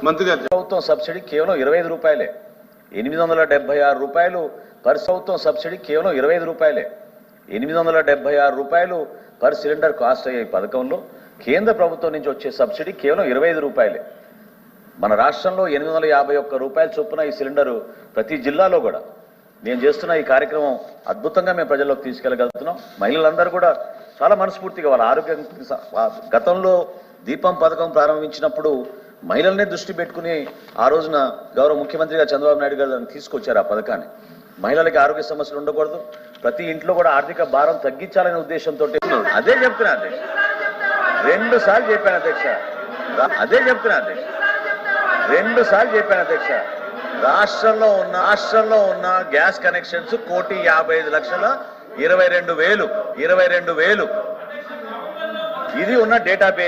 మంత్రి గారు ప్రభుత్వం సబ్సిడీ కేవలం 25 రూపాయలే. 876 రూపాయలు పర్ ప్రభుత్వం సబ్సిడీ కేవలం 25 రూపాయలే. 876 రూపాయలు పర్ సిలిండర్ కాస్ట్ అయ్యే పథకంలో కేంద్ర ప్రభుత్వం నుంచి వచ్చే సబ్సిడీ కేవలం 25 రూపాయలే. మన రాష్ట్రంలో 851 రూపాయల చొప్పున ఈ సిలిండరు ప్రతి జిల్లాలో కూడా నేను చేస్తున్న ఈ కార్యక్రమం అద్భుతంగా మేము ప్రజల్లోకి తీసుకెళ్లగలుగుతున్నాం. మహిళలందరూ కూడా చాలా మనస్ఫూర్తిగా వాళ్ళ ఆరోగ్యం గతంలో దీపం పథకం ప్రారంభించినప్పుడు మహిళలనే దృష్టి పెట్టుకుని ఆ రోజున గౌరవ ముఖ్యమంత్రిగా చంద్రబాబు నాయుడు గారు దాన్ని తీసుకొచ్చారు. ఆ పథకాన్ని మహిళలకి ఆరోగ్య సమస్యలు ఉండకూడదు, ప్రతి ఇంట్లో కూడా ఆర్థిక భారం తగ్గించాలనే ఉద్దేశంతో అదే చెప్తున్నా అధ్యక్ష, 2 సార్లు చెప్పాను అధ్యక్ష, అదే చెప్తున్నా అధ్యక్ష, 2 సార్లు చెప్పాను అధ్యక్ష. రాష్ట్రంలో ఉన్న గ్యాస్ కనెక్షన్స్ 1,55,22,000 ఇది ఉన్న డేటాబేస్.